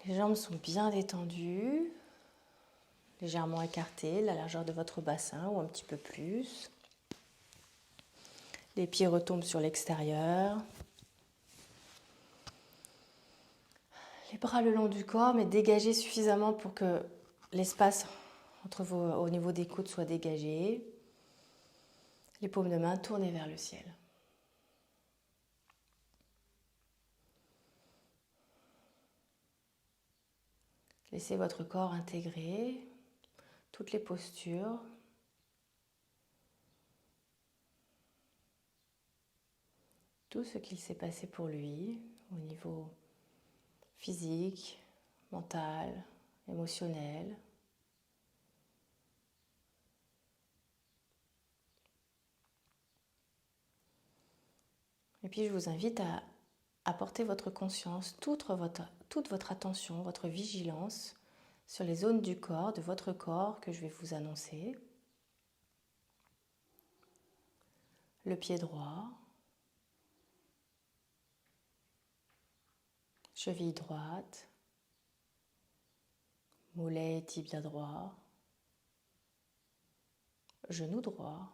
Les jambes sont bien détendues, légèrement écartées, la largeur de votre bassin ou un petit peu plus. Les pieds retombent sur l'extérieur. Les bras le long du corps, mais dégagés suffisamment pour que l'espace au niveau des coudes soit dégagé. Les paumes de main tournées vers le ciel. Laissez votre corps intégrer toutes les postures. Tout ce qu'il s'est passé pour lui au niveau physique, mental, émotionnel. Et puis je vous invite à apporter votre conscience, toute votre attention, votre vigilance sur les zones du corps, de votre corps que je vais vous annoncer. Le pied droit, cheville droite, mollet et tibia droit, genou droit,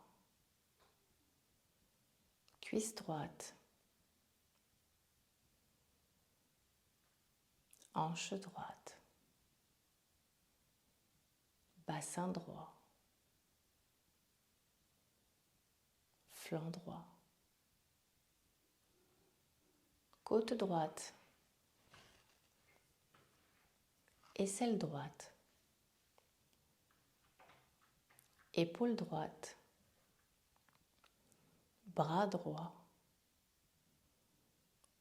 cuisse droite, hanche droite, bassin droit, flanc droit, côte droite, aisselle droite, épaule droite, bras droit,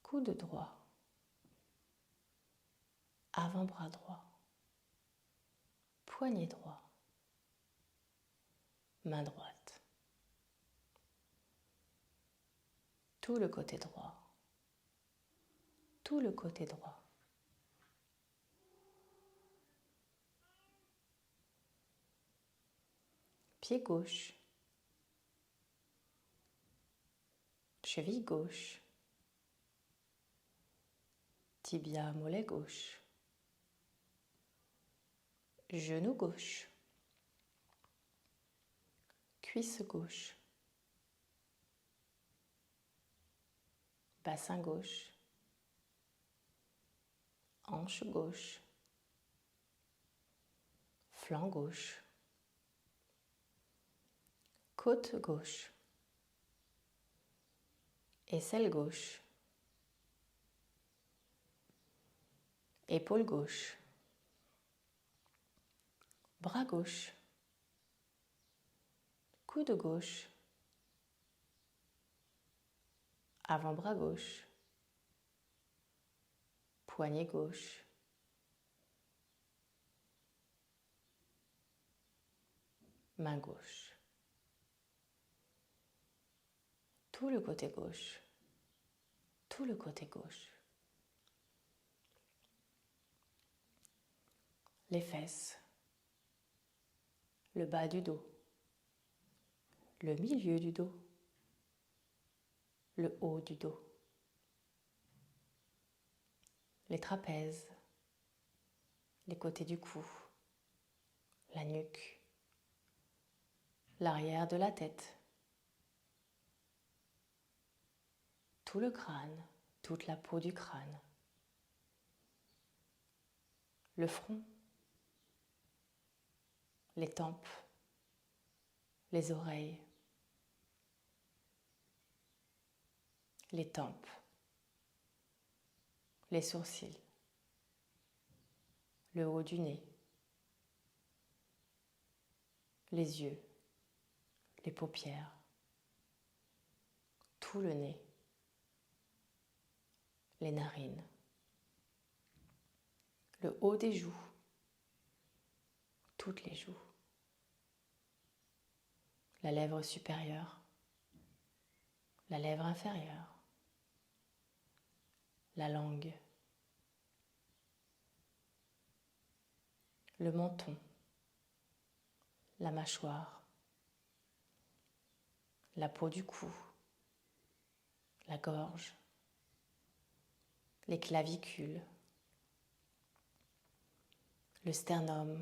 coude droit, avant-bras droit, poignet droit, main droite, tout le côté droit, tout le côté droit. Pied gauche, cheville gauche, tibia mollet gauche, genou gauche, cuisse gauche, bassin gauche, hanche gauche, flanc gauche, côte gauche, aisselle gauche, épaule gauche, bras gauche, coude gauche, avant-bras gauche, poignet gauche, main gauche, tout le côté gauche, tout le côté gauche, les fesses, le bas du dos, le milieu du dos, le haut du dos, les trapèzes, les côtés du cou, la nuque, l'arrière de la tête, tout le crâne, toute la peau du crâne, le front, les tempes, les oreilles, les tempes, les sourcils, le haut du nez, les yeux, les paupières, tout le nez, les narines, le haut des joues, toutes les joues, la lèvre supérieure, la lèvre inférieure, la langue, le menton, la mâchoire, la peau du cou, la gorge, les clavicules, le sternum,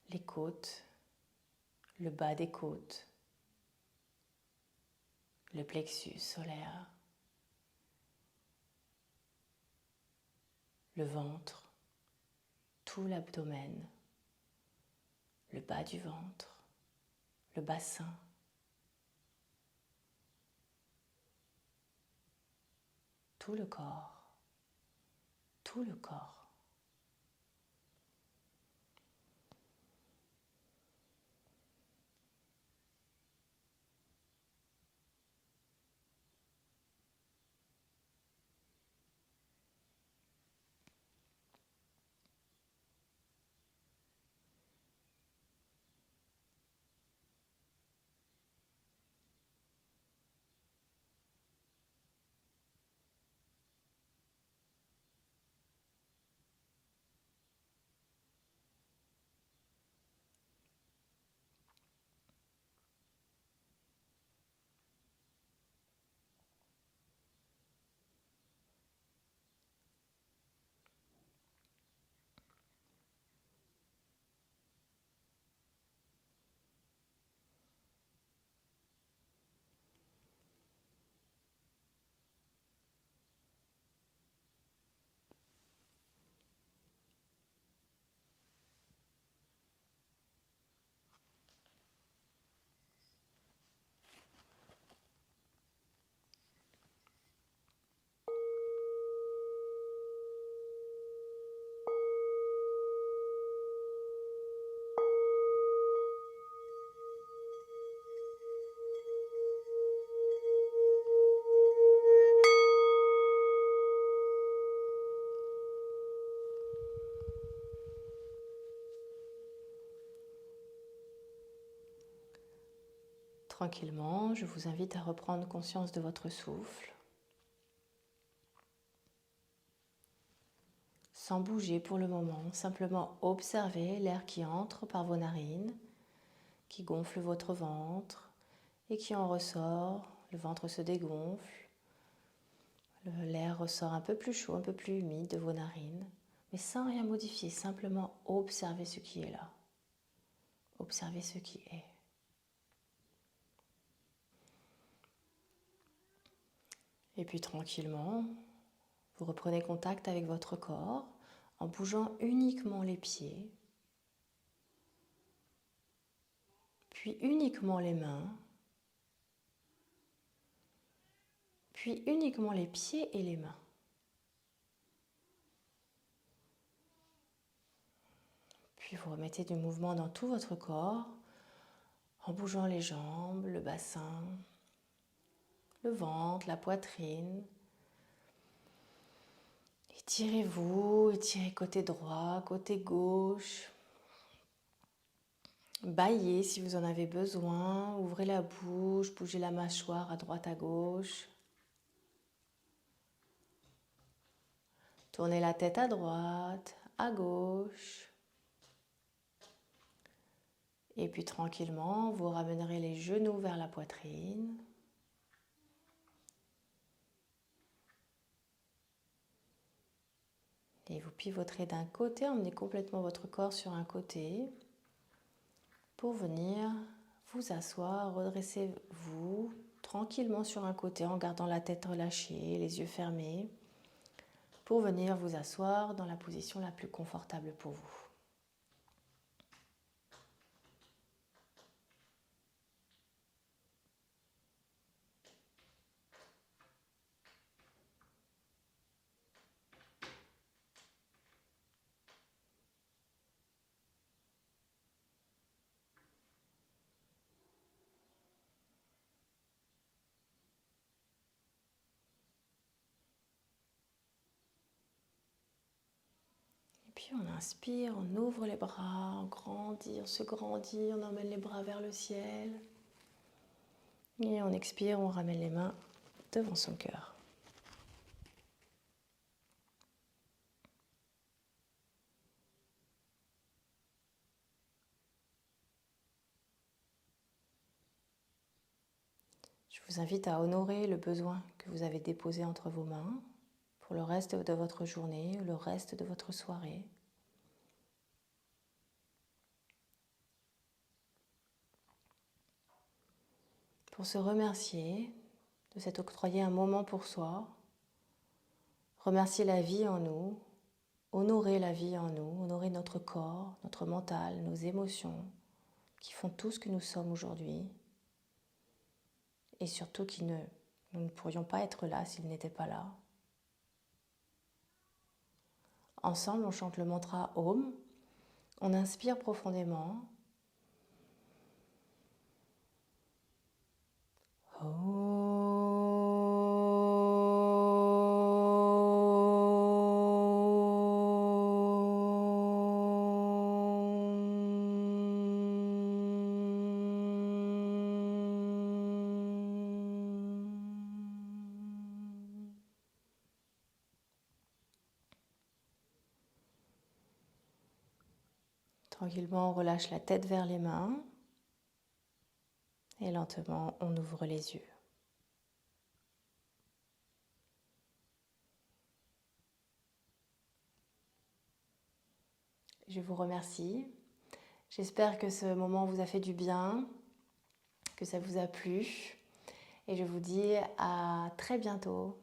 les côtes, le bas des côtes, le plexus solaire, le ventre, tout l'abdomen, le bas du ventre, le bassin, tout le corps, tout le corps. Tranquillement, je vous invite à reprendre conscience de votre souffle, sans bouger pour le moment, simplement observer l'air qui entre par vos narines, qui gonfle votre ventre et qui en ressort, le ventre se dégonfle, l'air ressort un peu plus chaud, un peu plus humide de vos narines, mais sans rien modifier, simplement observer ce qui est là, observer ce qui est. Et puis tranquillement, vous reprenez contact avec votre corps en bougeant uniquement les pieds, puis uniquement les mains, puis uniquement les pieds et les mains. Puis vous remettez du mouvement dans tout votre corps en bougeant les jambes, le bassin, le ventre, la poitrine. Étirez-vous, étirez côté droit, côté gauche. Bâillez si vous en avez besoin, ouvrez la bouche, bougez la mâchoire à droite à gauche. Tournez la tête à droite, à gauche. Et puis tranquillement, vous ramènerez les genoux vers la poitrine. Et vous pivoterez d'un côté, emmenez complètement votre corps sur un côté pour venir vous asseoir, redressez-vous tranquillement sur un côté en gardant la tête relâchée, les yeux fermés, pour venir vous asseoir dans la position la plus confortable pour vous. Puis on inspire, on ouvre les bras, on grandit, on se grandit, on emmène les bras vers le ciel. Et on expire, on ramène les mains devant son cœur. Je vous invite à honorer le besoin que vous avez déposé entre vos mains pour le reste de votre journée, le reste de votre soirée. Pour se remercier de s'être octroyé un moment pour soi, remercier la vie en nous, honorer la vie en nous, honorer notre corps, notre mental, nos émotions, qui font tout ce que nous sommes aujourd'hui, et surtout nous ne pourrions pas être là s'ils n'étaient pas là. Ensemble, on chante le mantra Om, on inspire profondément. Tranquillement, on relâche la tête vers les mains et lentement, on ouvre les yeux. Je vous remercie. J'espère que ce moment vous a fait du bien, que ça vous a plu. Et je vous dis à très bientôt